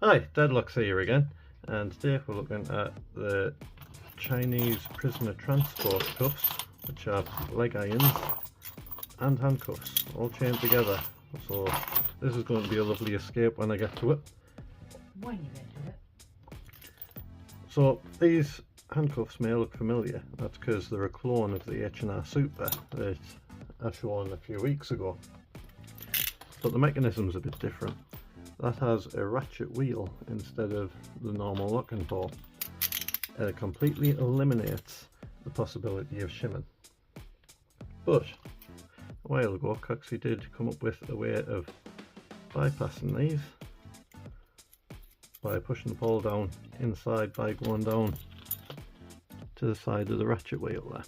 Hi, Deadlock's here again, and today we're looking at the Chinese prisoner transport cuffs, which have leg irons and handcuffs all chained together. So this is going to be a lovely escape when I get to it. When you get to it. So these handcuffs may look familiar. That's because they're a clone of the H&R Super that I shown a few weeks ago. But the mechanism's a bit different. That has a ratchet wheel instead of the normal locking ball. It completely eliminates the possibility of shimming. But a while ago Coxie did come up with a way of bypassing these by pushing the ball down inside by going down to the side of the ratchet wheel there.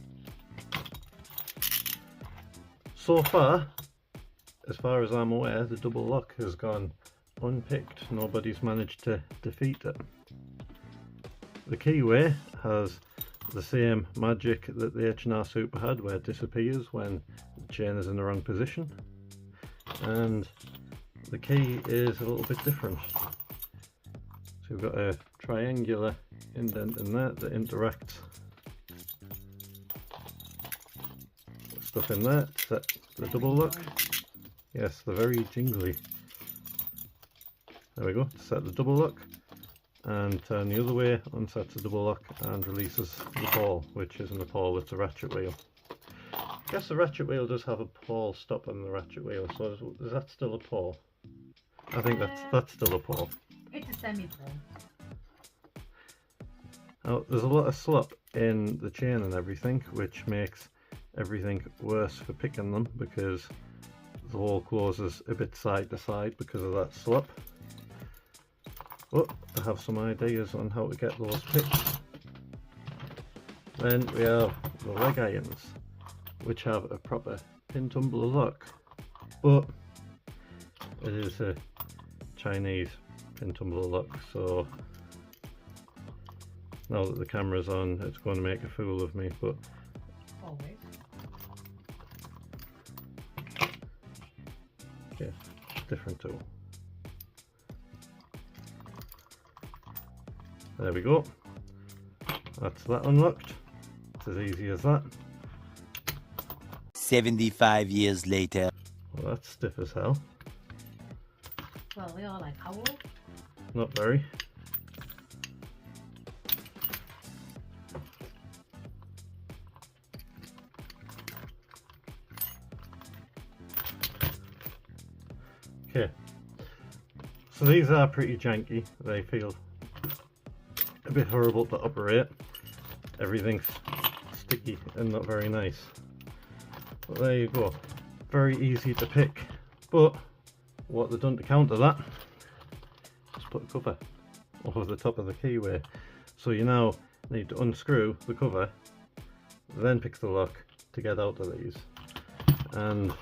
So far as I'm aware, the double lock has gone unpicked. Nobody's managed to defeat it. The keyway has the same magic that the H&R Super had, where it disappears when the chain is in the wrong position, and the key is a little bit different. So we've got a triangular indent in there that interacts with stuff in there to set the double lock. Yes, they're very jingly. There we go, to set the double lock, and turn the other way, unsets the double lock and releases the ball, which isn't a ball, it's a ratchet wheel. I guess the ratchet wheel does have a ball stopping the ratchet wheel, so is that still a ball? I think that's still a ball. It's a semi-ball. Now, there's a lot of slop in the chain and everything, which makes everything worse for picking them, because the hole closes a bit side to side because of that slop. But I have some ideas on how to get those picked. Then we have the leg irons, which have a proper pin tumbler lock, but it is a Chinese pin tumbler lock, so now that the camera's on, it's going to make a fool of me. But Always. yeah, different tool. There we go. That's that unlocked. It's as easy as that. 75 years later. Well, that's stiff as hell. Well, they are like owls. Not very. Okay. So these are pretty janky. They feel a bit horrible to operate. Everything's sticky and not very nice. But there you go. Very easy to pick. But what they've done to counter that, just put a cover over the top of the keyway. So you now need to unscrew the cover, then pick the lock to get out of these. And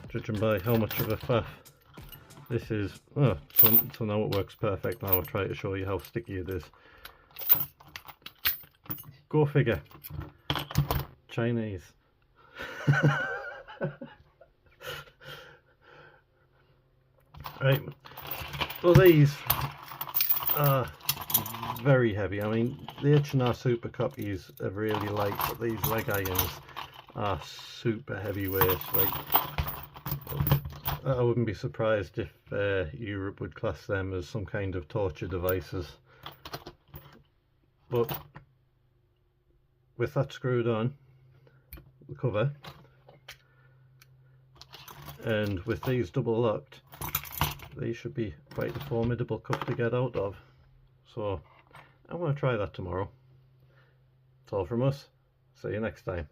judging by how much of a faff this is, so now it works perfect. Now I'll try to show you how sticky it is. Go figure. Chinese. Right, so these are very heavy. I mean, the H&R Super copies are really light, but these leg irons are super heavyweight. Like, I wouldn't be surprised if Europe would class them as some kind of torture devices. But with that screwed on, the cover, and with these double locked, these should be quite a formidable cuff to get out of. So I'm going to try that tomorrow. That's all from us. See you next time.